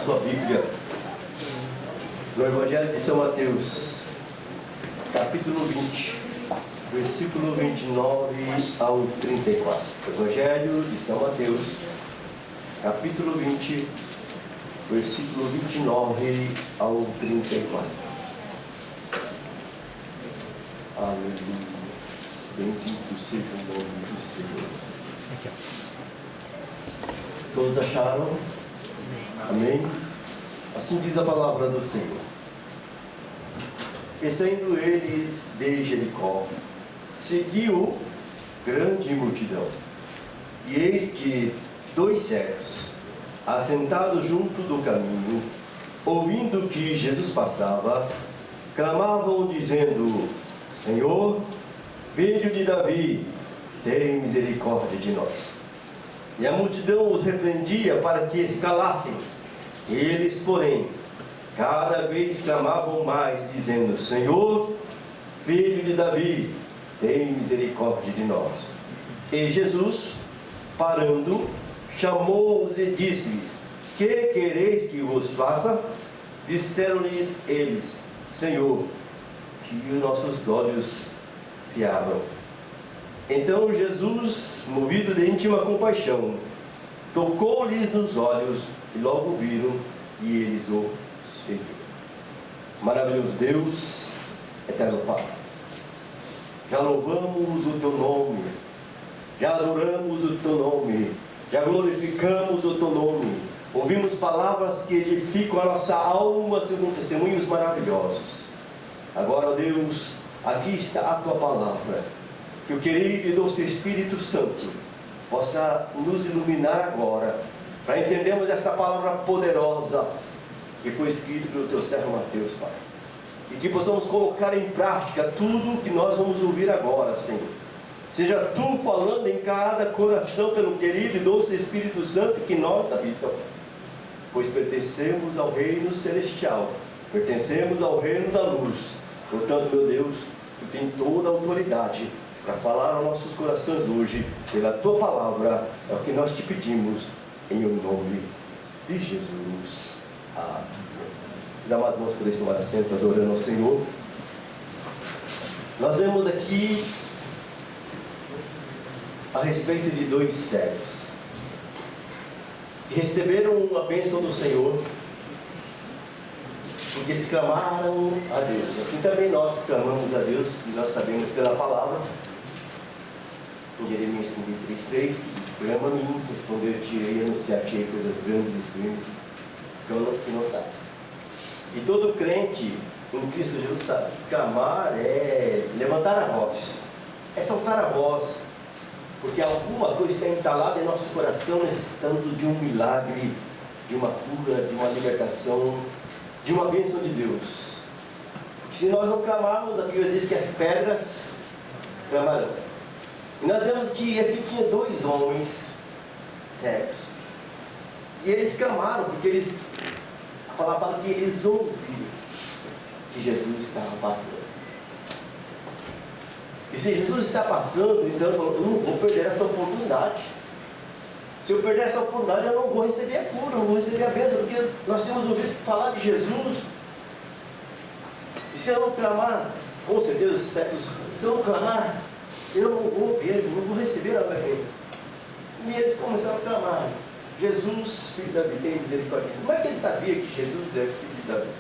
sua Bíblia no Evangelho de São Mateus, capítulo 20, versículo 29 ao 34. Evangelho de São Mateus, capítulo 20, versículo 29 ao 34. Aleluia. Bendito seja o nome do Senhor. Aqui, Todos acharam? Amém? Assim diz a palavra do Senhor. E saindo eles de Jericó, seguiu grande multidão. E eis que 2 cegos, assentados junto do caminho, ouvindo que Jesus passava, clamavam dizendo: Senhor, Filho de Davi, tem misericórdia de nós. E a multidão os repreendia para que se calassem. Eles, porém, cada vez clamavam mais, dizendo: Senhor, Filho de Davi, tem misericórdia de nós. E Jesus, parando, chamou-os e disse-lhes: Que quereis que vos faça? Disseram-lhes eles: Senhor, que os nossos olhos se abram. Então Jesus, movido de íntima compaixão, tocou-lhes nos olhos, e logo viram, e eles o seguiram. Maravilhoso Deus, eterno Pai, já louvamos o Teu nome, já adoramos o Teu nome, já glorificamos o Teu nome, ouvimos palavras que edificam a nossa alma segundo testemunhos maravilhosos. Agora, Deus, aqui está a Tua palavra. Que o querido e doce Espírito Santo possa nos iluminar agora, para entendermos esta palavra poderosa que foi escrita pelo Teu servo Mateus, Pai. E que possamos colocar em prática tudo que nós vamos ouvir agora, Senhor. Seja Tu falando em cada coração pelo querido e doce Espírito Santo que nós habitamos. Pois pertencemos ao reino celestial, pertencemos ao reino da luz. Portanto, meu Deus, Tu tens toda a autoridade para falar aos nossos corações hoje, pela Tua palavra, é o que nós te pedimos, em o nome de Jesus. Amém. Os amados irmãos, por tomar assento, adorando ao Senhor. Nós vemos aqui a respeito de 2 cegos que receberam a bênção do Senhor, porque eles clamaram a Deus. Assim também nós clamamos a Deus, e nós sabemos pela palavra, em Jeremias 33:3, que diz: clama a mim, responder-te-ei, anunciar-te-ei coisas grandes e firmes, que não sabes. E todo crente em Cristo Jesus sabe, clamar é levantar a voz, é soltar a voz, porque alguma coisa está entalada em nosso coração, necessitando de um milagre, de uma cura, de uma libertação, de uma bênção de Deus. Porque se nós não clamarmos, a Bíblia diz que as pedras clamarão. E nós vemos que aqui tinha 2 homens cegos. E eles clamaram, porque a palavra fala que eles ouviram que Jesus estava passando. E se Jesus está passando, então ele falou: eu não vou perder essa oportunidade. Se eu perder essa oportunidade, eu não vou receber a cura, não vou receber a bênção, porque nós temos ouvido falar de Jesus. E se eu não clamar, com certeza os cegos, se eu não clamar, eu não vou ver, não vou receber a minha bênção. E eles começaram a clamar: Jesus, Filho de Davi, tem misericórdia. Como é que ele sabia que Jesus é Filho de Davi?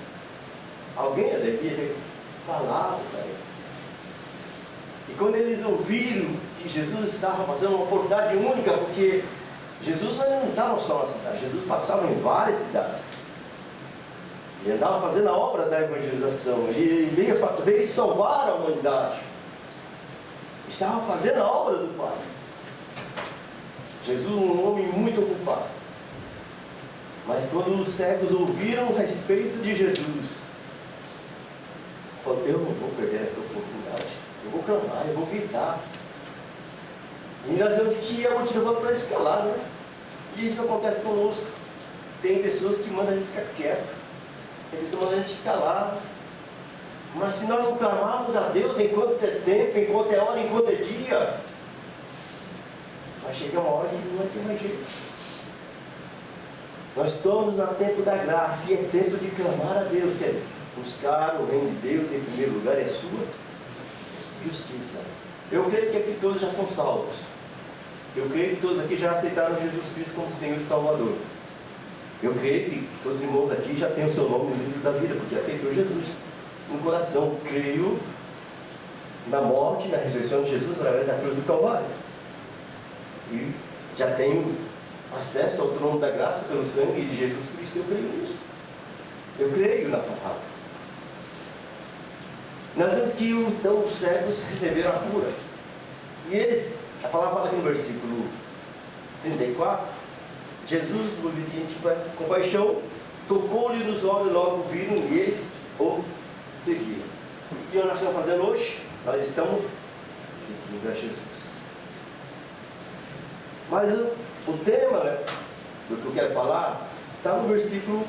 Alguém devia ter falado para eles. E quando eles ouviram que Jesus estava passando uma oportunidade única, porque Jesus não estava só na cidade, Jesus passava em várias cidades. Ele andava fazendo a obra da evangelização, ele veio salvar a humanidade. Estava fazendo a obra do Pai. Jesus, um homem muito ocupado. Mas quando os cegos ouviram a respeito de Jesus, falaram: eu não vou perder essa oportunidade, eu vou clamar, eu vou gritar. E nós vemos que a multidão vai para escalar, né? E isso acontece conosco. Tem pessoas que mandam a gente ficar quieto, tem pessoas que mandam a gente calar. Mas se nós não clamarmos a Deus enquanto é tempo, enquanto é hora, enquanto é dia, vai chegar uma hora que não vai ter mais jeito. Nós estamos no tempo da graça e é tempo de clamar a Deus, quer dizer, buscar o reino de Deus em primeiro lugar e a sua justiça. Eu creio que aqui todos já são salvos. Eu creio que todos aqui já aceitaram Jesus Cristo como Senhor e Salvador. Eu creio que todos os irmãos aqui já têm o seu nome no livro da vida, porque aceitou Jesus no coração. Creio na morte e na ressurreição de Jesus através da cruz do Calvário. E já tenho acesso ao trono da graça pelo sangue de Jesus Cristo. Eu creio nisso. Eu creio na palavra. Nós vemos que então os cegos receberam a cura. E eles, a palavra fala aqui no versículo 34, Jesus, movido de compaixão, tocou-lhe nos olhos, logo viram e eles o seguiram. E o que nós estamos fazendo hoje? Nós estamos seguindo a Jesus. Mas o tema do que eu quero falar está no versículo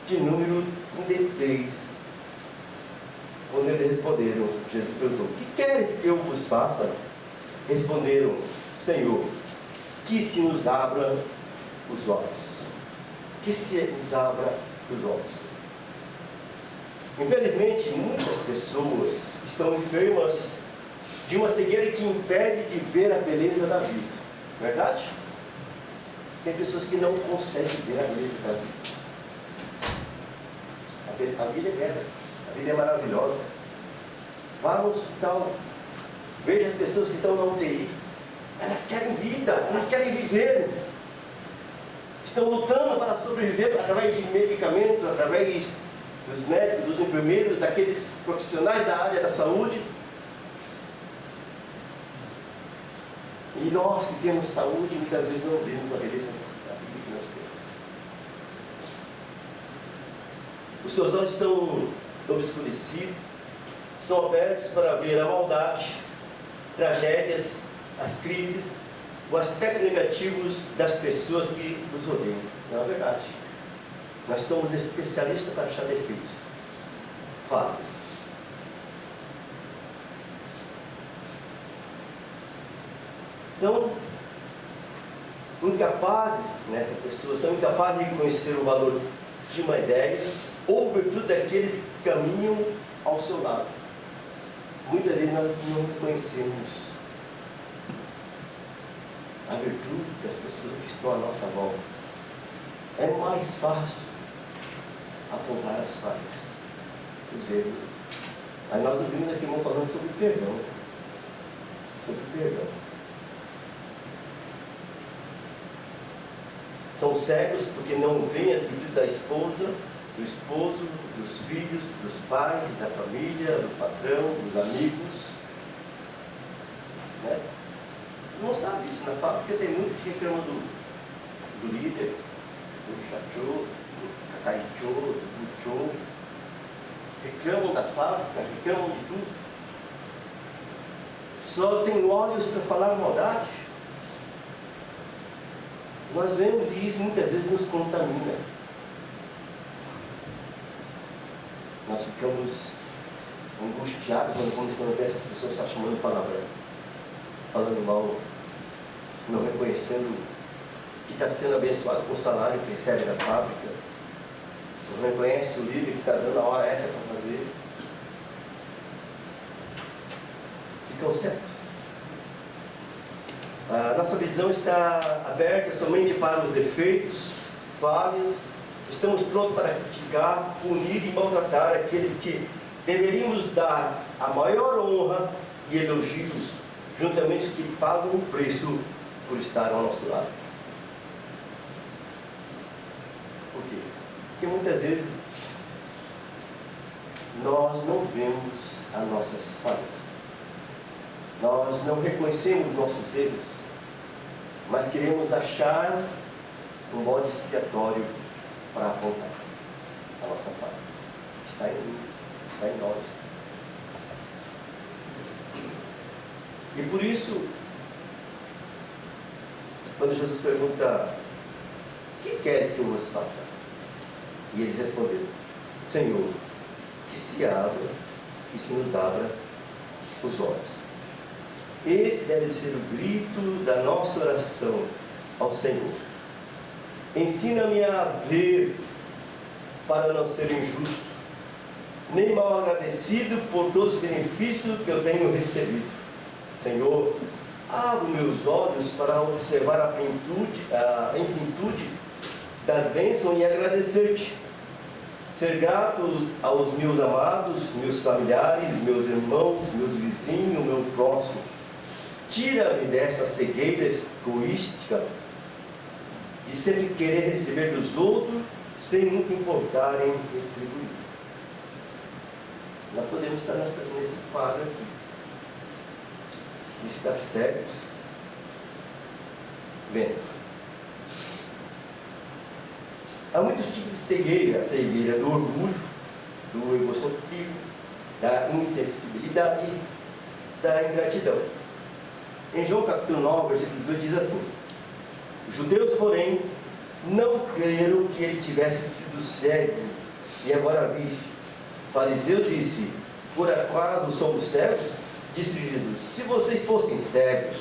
de número 33. Quando eles responderam, Jesus perguntou: que queres que eu vos faça? Responderam: Senhor, que se nos abra os olhos. Que se nos abra os olhos. Infelizmente, muitas pessoas estão enfermas de uma cegueira que impede de ver a beleza da vida. Verdade? Tem pessoas que não conseguem ver a beleza da vida. A vida é bela, a vida é maravilhosa. Vá no hospital, veja as pessoas que estão na UTI. Elas querem vida, elas querem viver. Estão lutando para sobreviver através de medicamentos, através dos médicos, dos enfermeiros, daqueles profissionais da área da saúde. E nós que temos saúde, muitas vezes não vemos a beleza da vida que nós temos. Os seus olhos são obscurecidos, são abertos para ver a maldade, tragédias, as crises, os aspectos negativos das pessoas que nos rodeiam. Não é verdade? Nós somos especialistas para achar defeitos, falhas. São incapazes, essas pessoas são incapazes de reconhecer o valor de uma ideia ou virtude daqueles que caminham ao seu lado. Muitas vezes nós não reconhecemos a virtude das pessoas que estão à nossa volta. É mais fácil apontar as falhas, os erros. Aí nós ouvimos aqui irmão falando sobre perdão. Sobre perdão. São cegos porque não veem as virtudes da esposa, do esposo, dos filhos, dos pais, da família, do patrão, dos amigos. Né? Eles não sabem isso na fábrica, porque tem muitos que reclamam do líder, do chachô, do cacaichô, do buchô. Reclamam da fábrica, reclamam de tudo. Só tem olhos para falar maldade. Nós vemos e isso muitas vezes nos contamina. Nós ficamos angustiados quando começamos a ver essas pessoas só chamando palavrão, falando mal, não reconhecendo que está sendo abençoado com o salário que recebe da fábrica, não reconhece o líder que está dando a hora essa para fazer. Ficam cegos. A nossa visão está aberta somente para os defeitos, falhas. Estamos prontos para criticar, punir e maltratar aqueles que deveríamos dar a maior honra e elogios, juntamente os que pagam o preço por estar ao nosso lado. Por quê? Porque muitas vezes nós não vemos as nossas falhas. Nós não reconhecemos nossos erros, mas queremos achar um bode expiatório para apontar. A nossa falha está em mim, está em nós. E por isso, quando Jesus pergunta: que queres que eu vos faça? E eles responderam: Senhor, que se abra, que se nos abra os olhos. Esse deve ser o grito da nossa oração ao Senhor. Ensina-me a ver para não ser injusto, nem mal agradecido por todos os benefícios que eu tenho recebido. Senhor, abra meus olhos para observar a infinitude das bênçãos e agradecer-te. Ser grato aos meus amados, meus familiares, meus irmãos, meus vizinhos, meu próximo. Tira-me dessa cegueira egoística de sempre querer receber dos outros sem nunca importar em retribuir. Nós podemos estar nesse quadro aqui, de estar cegos, vendo. Há muitos tipos de cegueira: a cegueira do orgulho, do egocentrismo, da insensibilidade e da ingratidão. Em João capítulo 9, versículo 18 diz assim: os judeus, porém, não creram que ele tivesse sido cego e agora visse. O fariseu disse: por acaso somos cegos? Disse Jesus: se vocês fossem cegos,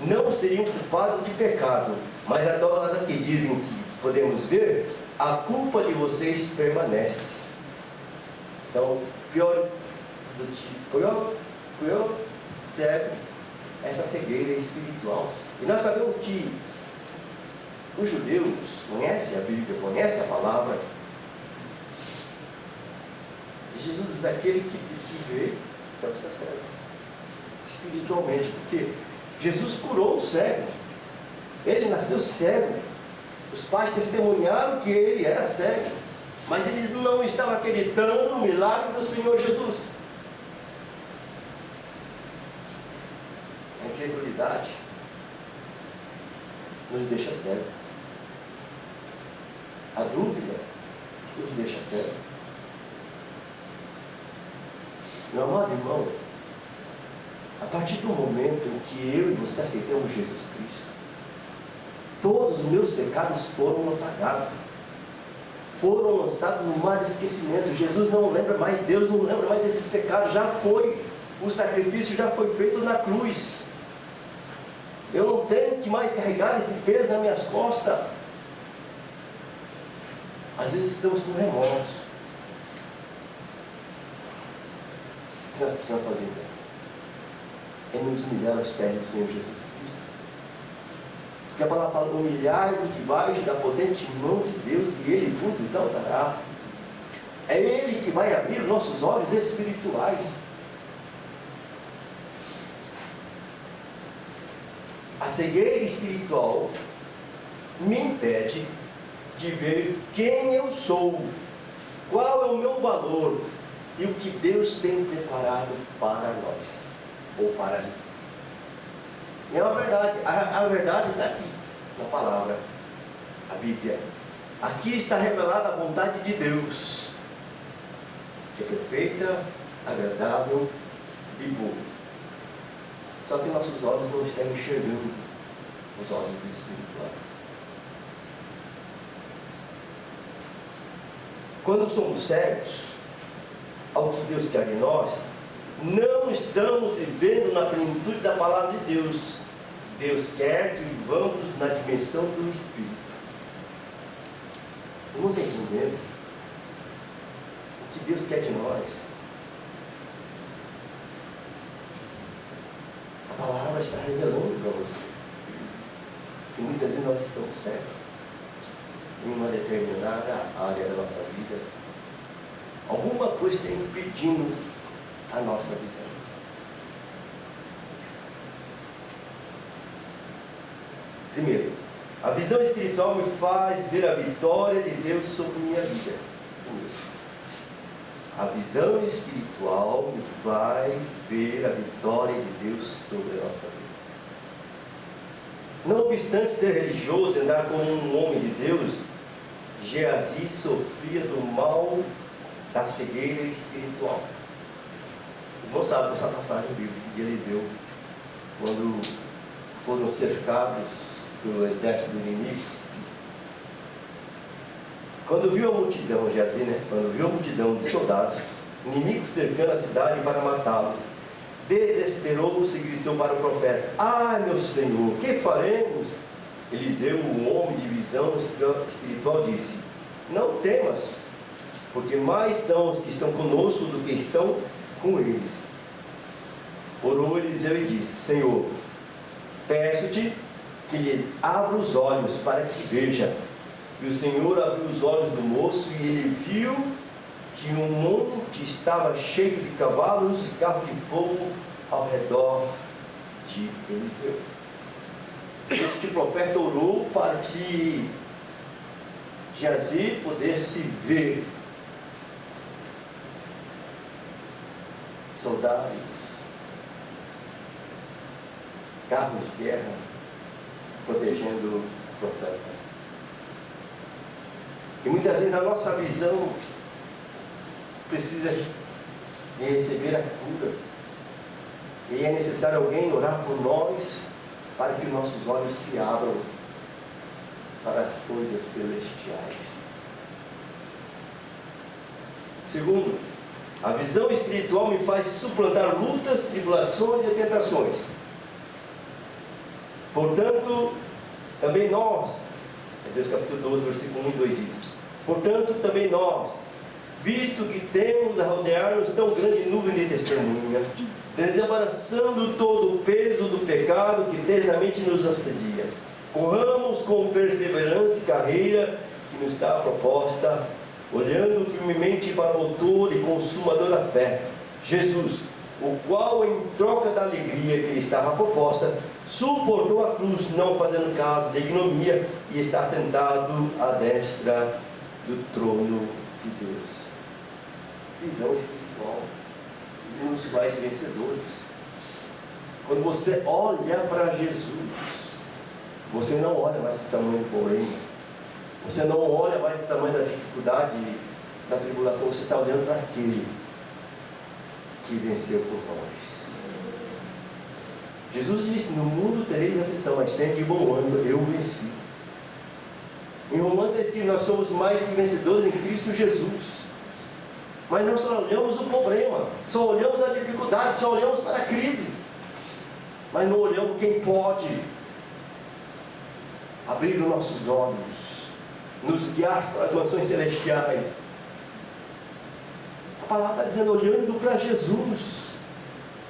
não seriam culpados de pecado, mas agora que dizem que podemos ver, a culpa de vocês permanece. Então, pior cego, essa cegueira espiritual. E nós sabemos que os judeus conhecem a Bíblia, conhecem a palavra. E Jesus diz: aquele que diz que vê, então está cego espiritualmente, porque Jesus curou o cego. Ele nasceu cego. Os pais testemunharam que ele era cego, mas eles não estavam acreditando no milagre do Senhor Jesus. A incredulidade nos deixa cego. A dúvida nos deixa cego. Meu amado irmão, a partir do momento em que eu e você aceitamos Jesus Cristo, todos os meus pecados foram apagados, foram lançados no mar de esquecimento. Jesus não lembra mais, Deus não lembra mais desses pecados. Já foi, o sacrifício já foi feito na cruz. Eu não tenho que mais carregar esse peso nas minhas costas. Às vezes estamos com remorso. O que nós precisamos fazer? É nos humilhar aos pés do Senhor Jesus Cristo. Porque a palavra fala: humilhai-vos debaixo da potente mão de Deus e Ele vos exaltará. É Ele que vai abrir os nossos olhos espirituais. A cegueira espiritual me impede de ver quem eu sou, qual é o meu valor e o que Deus tem preparado para nós, ou para mim. E é uma verdade, a verdade está aqui, na palavra, a Bíblia. Aqui está revelada a vontade de Deus, que é perfeita, agradável e boa. Só que nossos olhos não estão enxergando os olhos espirituais. Quando somos cegos ao que Deus quer de nós, não estamos vivendo na plenitude da palavra de Deus. Deus quer que vivamos na dimensão do Espírito. Eu não estou entendendo o que Deus quer de nós. A palavra está revelando para você que muitas vezes nós estamos cegos em uma determinada área da nossa vida. Alguma coisa está impedindo a nossa visão. Primeiro, a visão espiritual me faz ver a vitória de Deus sobre minha vida. A visão espiritual me faz ver a vitória de Deus sobre a nossa vida. Não obstante ser religioso e andar como um homem de Deus, Geazi sofria do mal da cegueira espiritual. Os irmãos sabem dessa passagem bíblica de Eliseu, quando foram cercados pelo exército do inimigo. Quando viu a multidão, Geazi, quando viu a multidão de soldados, inimigos cercando a cidade para matá-los, desesperou-se e gritou para o profeta: ai, meu senhor, que faremos? Eliseu, o homem de visão espiritual, disse: não temas, porque mais são os que estão conosco do que estão com eles. Orou Eliseu e disse: Senhor, peço-te que lhes abra os olhos para que veja. E o Senhor abriu os olhos do moço, e ele viu que um monte estava cheio de cavalos e carros de fogo ao redor de Eliseu. Este profeta orou para que Geazi pudesse ver soldados, carros de guerra protegendo o profeta. E muitas vezes a nossa visão precisa de receber a cura, e é necessário alguém orar por nós para que nossos olhos se abram para as coisas celestiais. Segundo, a visão espiritual me faz suplantar lutas, tribulações e tentações. Portanto, também nós, Hebreus capítulo 12, versículo 1 e 2 diz: portanto, também nós, visto que temos a rodear-nos tão grande nuvem de testemunha, desembaraçando todo o peso do pecado que desnamente nos assedia, corramos com perseverança e carreira que nos está proposta, olhando firmemente para o autor e consumador da fé, Jesus, o qual, em troca da alegria que lhe estava proposta, suportou a cruz, não fazendo caso da ignomia, e está sentado à destra do trono de Deus. Visão espiritual nos faz vencedores. Quando você olha para Jesus, você não olha mais para o tamanho do problema, você não olha mais para o tamanho da dificuldade, da tribulação, você está olhando para aquele que venceu por nós. Jesus disse: no mundo tereis aflição, mas tem de bom ânimo, eu venci. Em Romanos está escrito: nós somos mais que vencedores em Cristo Jesus. Mas nós só olhamos o problema, só olhamos a dificuldade, só olhamos para a crise, mas não olhamos quem pode abrir os nossos olhos, nos guiar para as mansões celestiais. A palavra está dizendo: olhando para Jesus.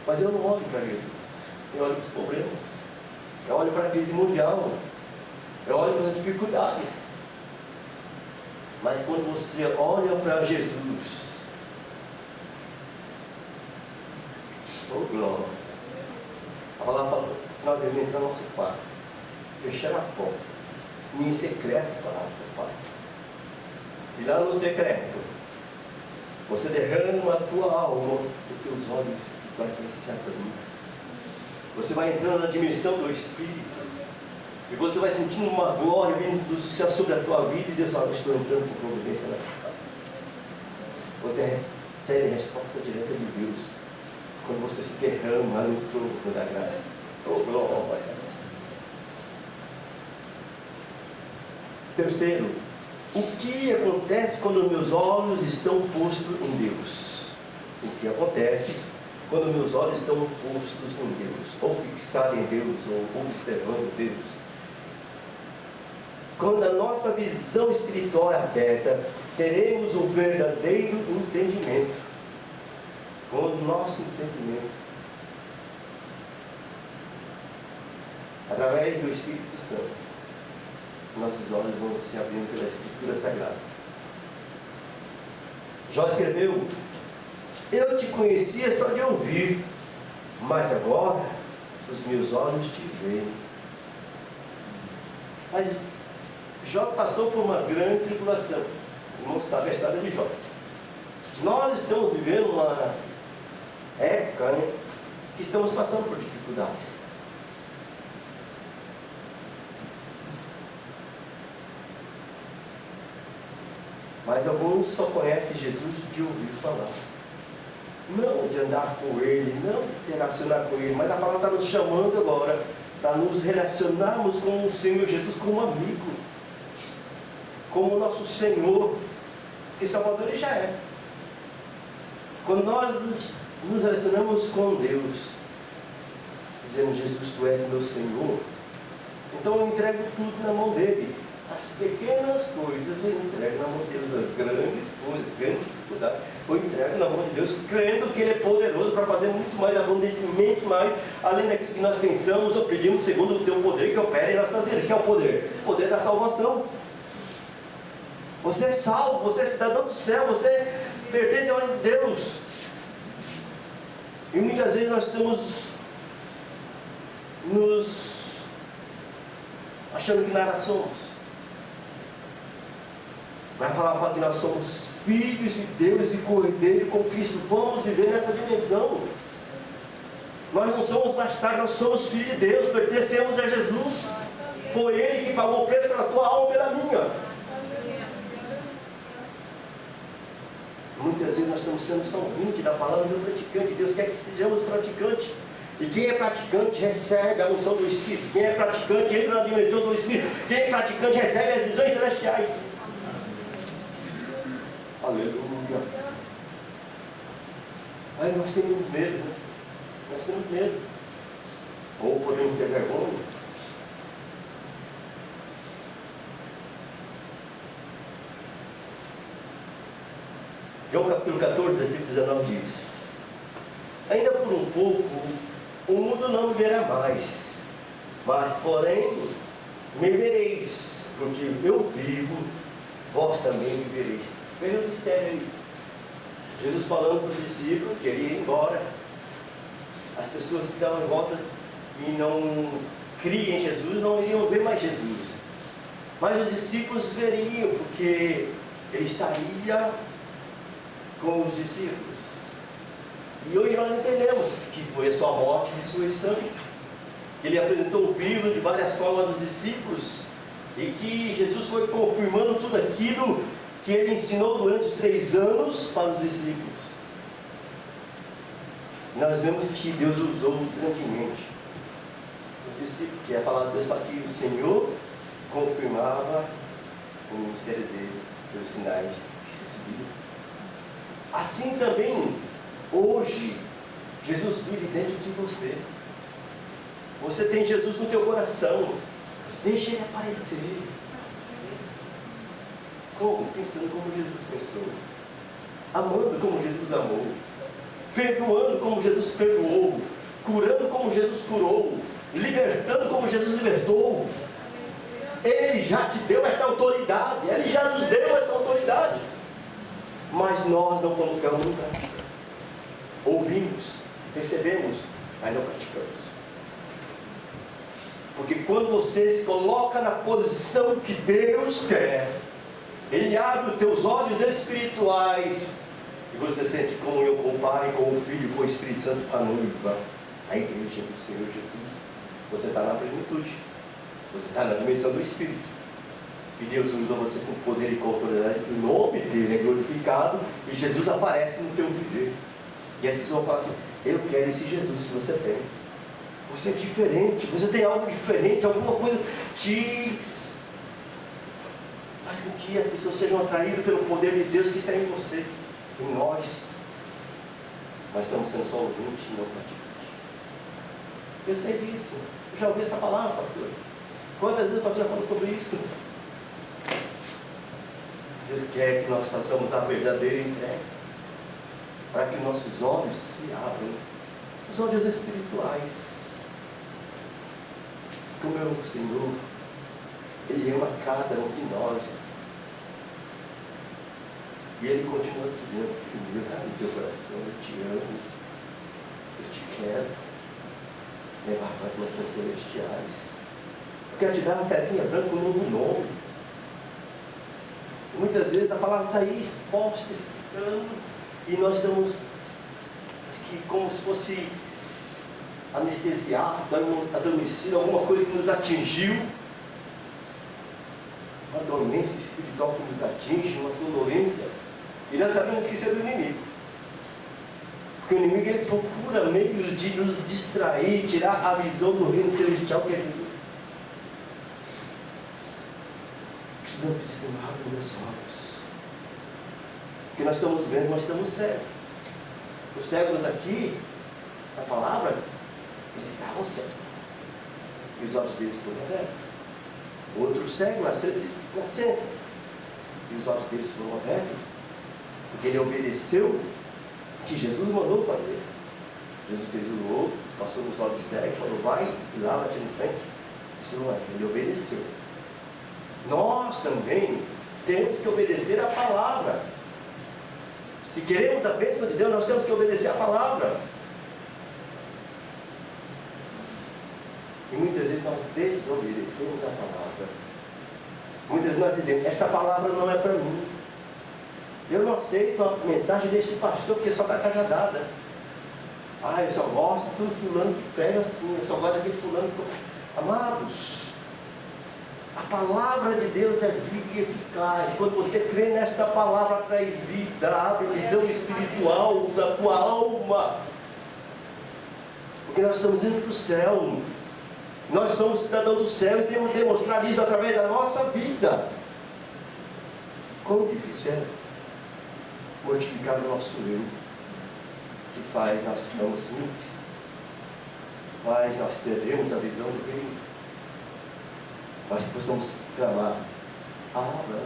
Mas eu não olho para Jesus, eu olho para os problemas, eu olho para a crise mundial, eu olho para as dificuldades. Mas quando você olha para Jesus, oh glória, a palavra fala que nós devemos entrar no nosso quarto, fechar a porta, e em secreto falar com o Pai. E lá no secreto, você derrama a tua alma, os teus olhos espirituais vão se abrindo. Você vai entrando na dimensão do Espírito, e você vai sentindo uma glória vindo do céu sobre a tua vida, e Deus fala: estou entrando com providência na tua casa. Você recebe a resposta direta de Deus quando você se derrama no trono da graça. Oh glória! Terceiro, o que acontece quando meus olhos estão postos em Deus? O que acontece quando meus olhos estão postos em Deus, ou fixados em Deus, ou observando Deus? Quando a nossa visão espiritual é aberta, teremos um verdadeiro entendimento. Com o nosso entendimento, através do Espírito Santo, nossos olhos vão se abrindo pela Escritura Sagrada. Jó escreveu: eu te conhecia só de ouvir, mas agora os meus olhos te veem. Mas Jó passou por uma grande tribulação. Os irmãos sabem a história de Jó. Nós estamos vivendo uma época, que estamos passando por dificuldades. Mas alguns só conhecem Jesus de ouvir falar, não de andar com Ele, não de se relacionar com Ele. Mas a palavra está nos chamando agora para nos relacionarmos com o Senhor Jesus como amigo, como o nosso Senhor, que Salvador Ele já é. Quando nós nos relacionamos com Deus, dizemos: Jesus, Tu és meu Senhor, Então eu entrego tudo na mão dele. As pequenas coisas eu entrego na mão de Deus. As grandes coisas, grandes dificuldades, eu entrego na mão de Deus, crendo que Ele é poderoso para fazer muito mais, abundantemente mais, além daquilo que nós pensamos ou pedimos, segundo o teu poder que opera em nossas vidas. Que é o poder? O poder da salvação. Você é salvo, você é cidadão do céu, você pertence ao reino de Deus. E muitas vezes nós estamos nos achando que nada somos. Mas a palavra fala que nós somos filhos de Deus e cordeiro com Cristo. Vamos viver nessa dimensão. Nós não somos bastardos, nós somos filhos de Deus, pertencemos a Jesus. Foi Ele que pagou o preço pela tua alma e pela minha. Muitas vezes nós estamos sendo só ouvintes da palavra do praticante. Deus quer que sejamos praticantes. E quem é praticante recebe a unção do Espírito. Quem é praticante entra na dimensão do Espírito. Quem é praticante recebe as visões celestiais. Aleluia. Aí nós temos medo, né? Nós temos medo. Ou podemos ter vergonha. João capítulo 14, versículo 19 diz: ainda por um pouco o mundo não me verá mais, mas porém me vereis, porque eu vivo, vós também me vereis. Veja o mistério aí. Jesus falando para os discípulos que ele ia embora. As pessoas que estavam em volta e não criam em Jesus não iriam ver mais Jesus. Mas os discípulos veriam, porque ele estaria com os discípulos. E hoje nós entendemos que foi a sua morte e ressurreição. Ele apresentou vivo de várias formas aos discípulos. E que Jesus foi confirmando tudo aquilo que ele ensinou durante os 3 anos para os discípulos. Nós vemos que Deus usou grandemente os discípulos, que a palavra de Deus fala que o Senhor confirmava o ministério dele pelos sinais que se seguiam. Assim também, hoje, Jesus vive dentro de você. Você tem Jesus no teu coração. Deixa ele aparecer. Como? Pensando como Jesus pensou. Amando como Jesus amou. Perdoando como Jesus perdoou. Curando como Jesus curou. Libertando como Jesus libertou. Ele já te deu essa autoridade. Ele já nos deu essa autoridade. Mas nós não colocamos em prática. Ouvimos, recebemos, mas não praticamos. Porque quando você se coloca na posição que Deus quer, Ele abre os teus olhos espirituais e você sente comunhão com o Pai, com o Filho, com o Espírito Santo, com a noiva, a igreja do Senhor Jesus. Você está na plenitude, você está na dimensão do Espírito. E Deus usa você com poder e com autoridade. O nome dele é glorificado e Jesus aparece no teu viver. E as pessoas falam assim: eu quero esse Jesus que você tem. Você é diferente, você tem algo diferente, alguma coisa que faz com que as pessoas sejam atraídas pelo poder de Deus que está em você, em nós. Mas estamos sendo só ouvintes e não praticantes. Eu sei disso. Eu já ouvi essa palavra, pastor. Quantas vezes o pastor já falou sobre isso? Deus quer que nós façamos a verdadeira entrega, para que nossos olhos se abram, os olhos espirituais. Como é o Senhor, Ele ama cada um de nós. E Ele continua dizendo: filho meu, está no teu coração, eu te amo, eu te quero levar para as nações celestiais. Eu quero te dar uma telinha branca, um novo nome. Muitas vezes a palavra está aí exposta, explicando, e nós estamos como se fosse anestesiado, adormecido, alguma coisa que nos atingiu, uma dormência espiritual que nos atinge, uma sonolência, e nós sabemos que isso é do inimigo. Porque o inimigo ele procura meios de nos distrair, tirar a visão do reino celestial que é Jesus. Precisamos pedir: Senhor, abre meus olhos. Porque nós estamos vendo, nós estamos cegos. Os cegos aqui, a palavra, eles estavam cegos. e os olhos deles foram abertos. Outro cego nasceu de nascença e os olhos deles foram abertos, porque ele obedeceu o que Jesus mandou fazer. Jesus fez o louco, passou nos olhos do cego e falou: vai e lava-te no tanque. Disse: não é, ele obedeceu. Nós também temos que obedecer a palavra. Se queremos a bênção de Deus, nós temos que obedecer a palavra. E muitas vezes nós desobedecemos a palavra. Muitas vezes nós dizemos: essa palavra não é para mim. Eu não aceito a mensagem desse pastor porque só está cajadada. Ah, eu só gosto do fulano que prega assim, eu só gosto daquele fulano que... Amados, a palavra de Deus é viva e eficaz. Quando você crê nesta palavra, traz vida, abre visão espiritual da tua alma. Porque nós estamos indo para o céu. Nós somos cidadãos do céu e temos que demonstrar isso através da nossa vida. Quão difícil é mortificar o nosso eu, que faz nós ficamos míopes, faz nós perdermos a visão do reino. Mas que possamos clamar: abra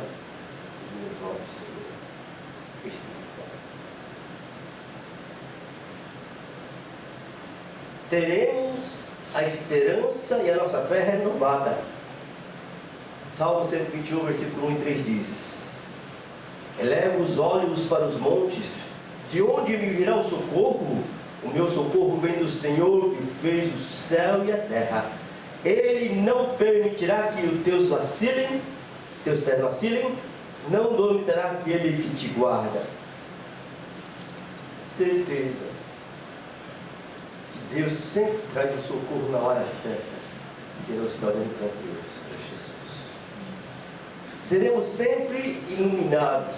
os meus olhos, Senhor, espirituais. Teremos a esperança e a nossa fé renovada. Salmo 121, versículo 1 e 3 diz: eleva os olhos para os montes, de onde me virá o socorro? O meu socorro vem do Senhor, que fez o céu e a terra. Ele não permitirá que os teus pés vacilem, não dormitará aquele que te guarda. Certeza que Deus sempre traz o socorro na hora certa, porque nós estamos olhando para Deus, para Jesus. Seremos sempre iluminados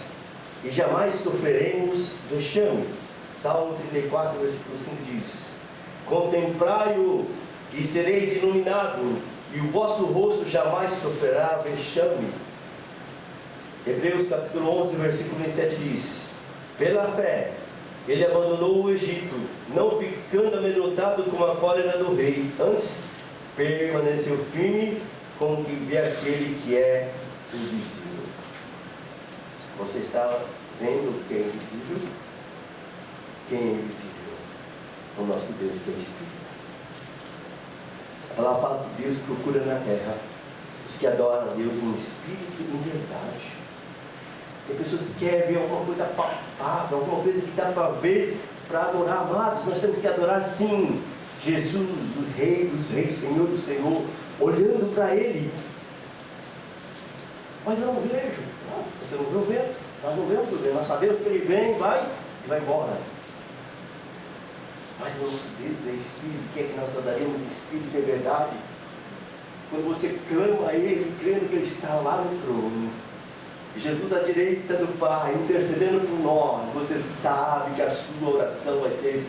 e jamais sofreremos vexame. Salmo 34, versículo 5 diz: contemplai-o e sereis iluminados, e o vosso rosto jamais sofrerá vexame. Hebreus capítulo 11, versículo 27 diz: pela fé ele abandonou o Egito, não ficando amedrontado com a cólera do rei, antes permaneceu firme com o que vê aquele que é invisível. Você está vendo o que é invisível? Quem é invisível? O nosso Deus, que é Espírito. A palavra fala que Deus procura na terra os que adoram a Deus em espírito e em verdade. Tem pessoas que querem ver alguma coisa palpável, alguma coisa que dá para ver, para adorar. Amados, nós temos que adorar sim Jesus, o Rei dos Reis, Senhor do Senhor, olhando para Ele. Mas eu não vejo. Você não vê o vento? Nós não vemos o vento. Nós sabemos que Ele vem, vai e vai embora. Mas o nosso Deus é Espírito, quer que nós adaremos em Espírito e em verdade. Quando você clama a Ele, crendo que Ele está lá no trono, Jesus à direita do Pai, intercedendo por nós, você sabe que a sua oração vai ser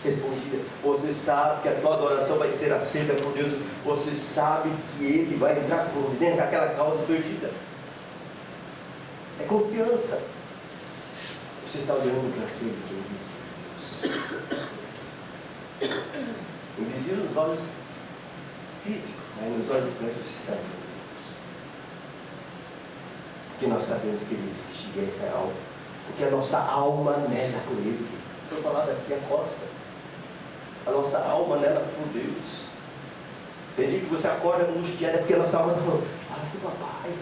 respondida. Você sabe que a tua adoração vai ser aceita por Deus. Você sabe que Ele vai entrar com providência naquela causa perdida. É confiança. Você está olhando para aquele que é invisível. Invisível nos olhos físicos, mas nos olhos espirituais você sabe. Porque nós sabemos que Ele existe e é real. Porque a nossa alma anela por Ele. Estou falando aqui a costa. A nossa alma anela por Deus. Tem dia que você acorda angustiado, é porque a nossa alma está falando: fala com o papai,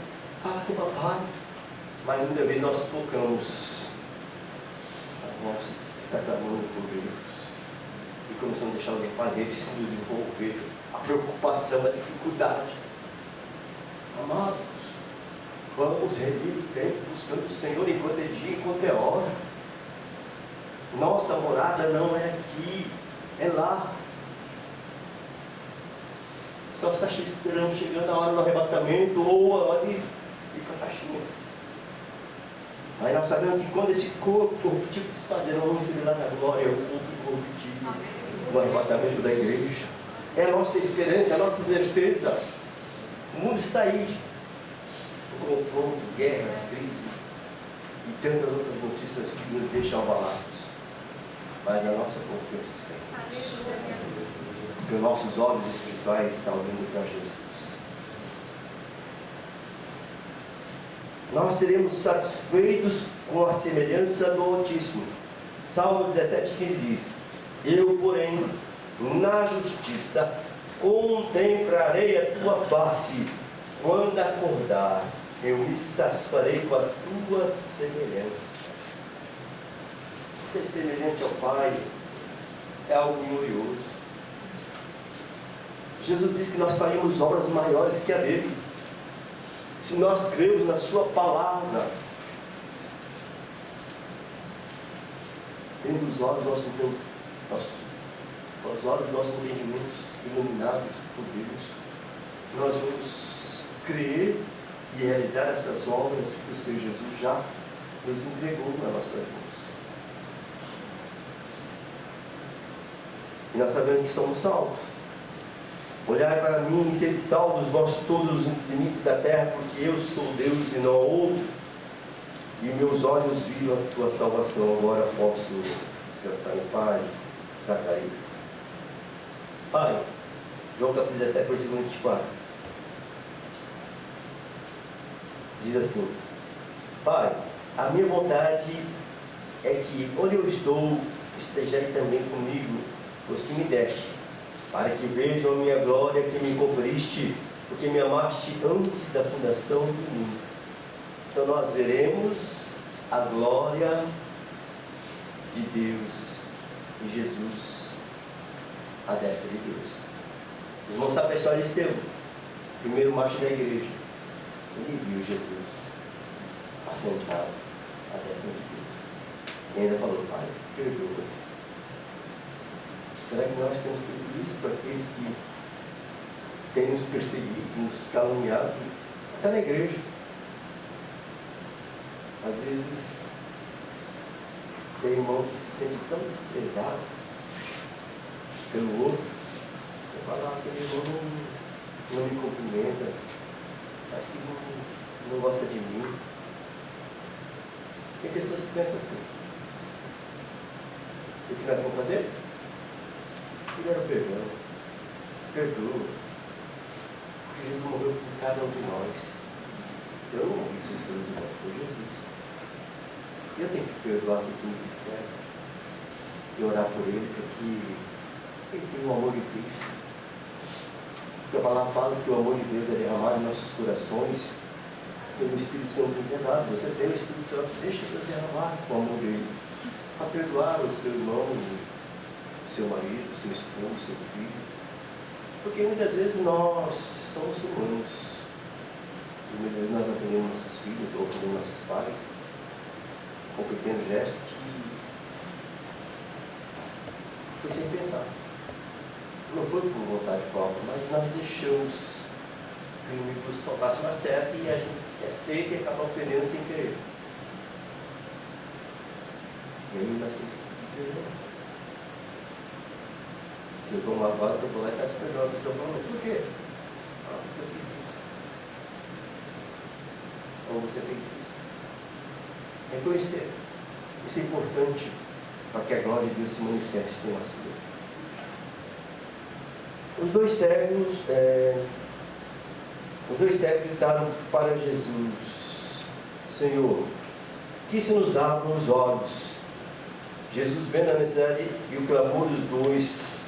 fala com o papai. Mas muitas vezes nós focamos as nossas, está clamando por Deus. E começamos a deixar os afazeres nos envolver, a preocupação, a dificuldade. Amados, vamos remir o tempo buscando o Senhor enquanto é dia, enquanto é hora. Nossa morada não é aqui, é lá. Só está esperando chegando a hora do arrebatamento ou a hora de ir para a caixinha. Mas nós sabemos que quando esse corpo corruptível se fazer, nós vamos receber lá na glória o corpo corruptível no arrebatamento da igreja. É a nossa esperança, é a nossa certeza. O mundo está aí. O confronto, guerras, crise e tantas outras notícias que nos deixam abalados. mas a nossa confiança está em Deus. Porque os nossos olhos espirituais estão olhando para Jesus. Nós seremos satisfeitos com a semelhança do Altíssimo. Salmo 17,15 diz: eu, porém, na justiça contemplarei a tua face. Quando acordar, eu me satisfarei com a tua semelhança. Ser semelhante ao Pai é algo glorioso. Jesus disse que nós faríamos obras maiores que a dele, se nós cremos na sua palavra. Tendo os olhos do nosso entendimento iluminados por Deus, nós vamos crer e realizar essas obras que o Senhor Jesus já nos entregou nas nossas mãos. E nós sabemos que somos salvos. Olhai para mim e sede salvos vós todos os limites da terra, porque eu sou Deus e não outro, e meus olhos viram a tua salvação. Agora posso descansar em paz. Zacarias. Pai, João capítulo 17, versículo 24. Diz assim: Pai, a minha vontade é que onde eu estou, estejais também comigo os que me deste, para que vejam a minha glória que me conferiste, porque me amaste antes da fundação do mundo. Então nós veremos a glória de Deus e Jesus à destra de Deus. Os irmãos sabem a história de Estevão, primeiro mártir da igreja. Ele viu Jesus assentado à destra de Deus e ainda falou: Pai, perdoa-os. Será que nós temos feito isso para aqueles que têm nos perseguido, nos caluniado, até na igreja? Às vezes tem irmão que se sente tão desprezado pelo outro, que fala: aquele irmão não me cumprimenta, acho que não gosta de mim. Tem pessoas que pensam assim. O que nós vamos fazer? Pedir perdão. Perdoa. Porque Jesus morreu por cada um de nós. Eu não morri por todos os irmãos, foi Jesus. Eu tenho que perdoar quem me despreza e orar por ele, porque ele tem o amor de Cristo. Porque a palavra fala que o amor de Deus é derramado em nossos corações pelo Espírito Santo reservado. Você tem o Espírito Santo, deixa Deus derramar o amor dele para perdoar o seu irmão, o seu marido, o seu esposo, o seu filho. Porque muitas vezes nós somos humanos. E muitas vezes nós ofendemos nossos filhos ou ofendemos nossos pais com um pequeno gesto que foi sem pensar. Não foi por vontade própria, mas nós deixamos que o inimigo soltasse uma seta e a gente se aceita e acaba ofendendo sem querer. E aí nós temos que pedir perdão. Se eu estou magoado, eu vou lá e peço perdão para o seu irmão. Por quê? Porque eu fiz isso. Ou você fez isso. Reconhecer. Isso é importante para que a glória de Deus se manifeste em nosso vida. Os dois cegos gritaram para Jesus: Senhor, que se nos abram os olhos. Jesus, vendo a necessidade e o clamor dos dois,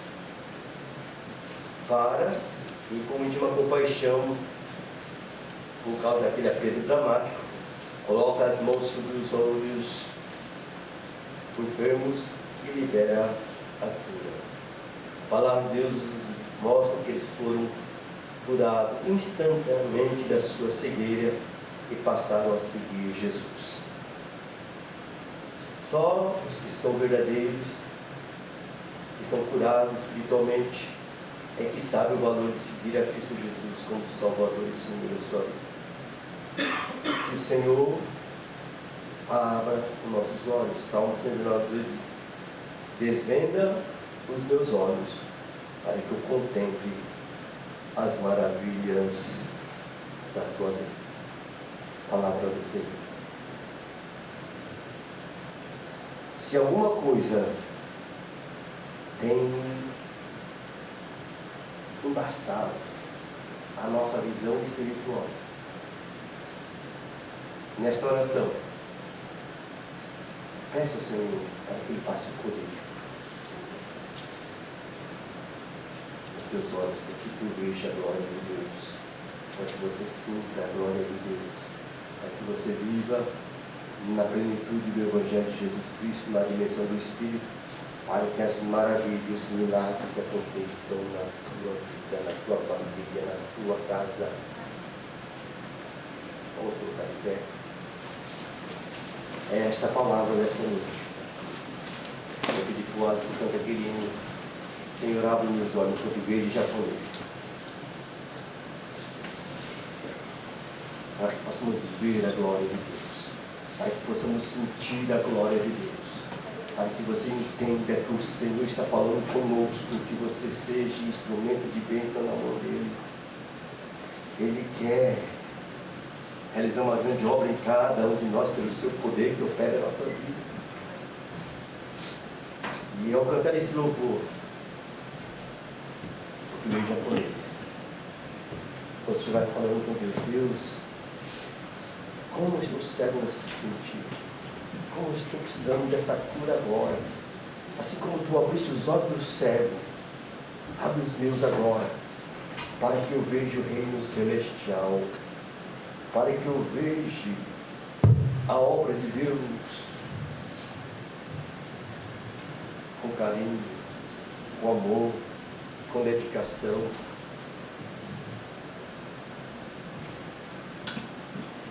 para e com íntima compaixão, por causa daquele apelo dramático, coloca as mãos sobre os olhos enfermos e libera a cura. A palavra de Deus mostra que eles foram curados instantaneamente da sua cegueira e passaram a seguir Jesus. Só os que são verdadeiros, que são curados espiritualmente, é que sabem o valor de seguir a Cristo Jesus como Salvador e Senhor da sua vida. Que o Senhor abra os nossos olhos. Salmo 109 diz: desvenda os meus olhos, para que eu contemple as maravilhas da tua lei. Palavra do Senhor. Se alguma coisa tem embaçado a nossa visão espiritual. Nesta oração, peça ao Senhor para que Ele passe o poder nos teus olhos, para que tu veja a glória de Deus, para que você sinta a glória de Deus, para que você viva na plenitude do Evangelho de Jesus Cristo, na dimensão do Espírito, para que as maravilhas, os milagres aconteçam na tua vida, na tua família, na tua casa. Vamos colocar de pé. É esta palavra desta noite. Eu pedi para o Alisson cantar aquele hino. Senhor, abre meus olhos em português e japonês, para que possamos ver a glória de Deus, para que possamos sentir a glória de Deus, para que você entenda que o Senhor está falando conosco, que você seja instrumento de bênção na mão dEle. Ele quer realizar uma grande obra em cada um de nós pelo seu poder que opera em nossas vidas. E ao cantar esse louvor, português e japonês, você vai falando com Deus: Deus, como eu estou cego nesse sentido, como eu estou precisando dessa cura agora, assim como tu abriste os olhos do cego, abre os meus agora, para que eu veja o reino celestial, para que eu veja a obra de Deus com carinho, com amor, com dedicação.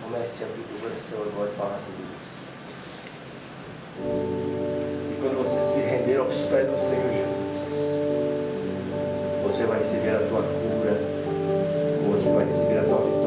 Comece a abrir o coração agora e falar com Deus. E quando você se render aos pés do Senhor Jesus, você vai receber a tua cura, você vai receber a tua vitória.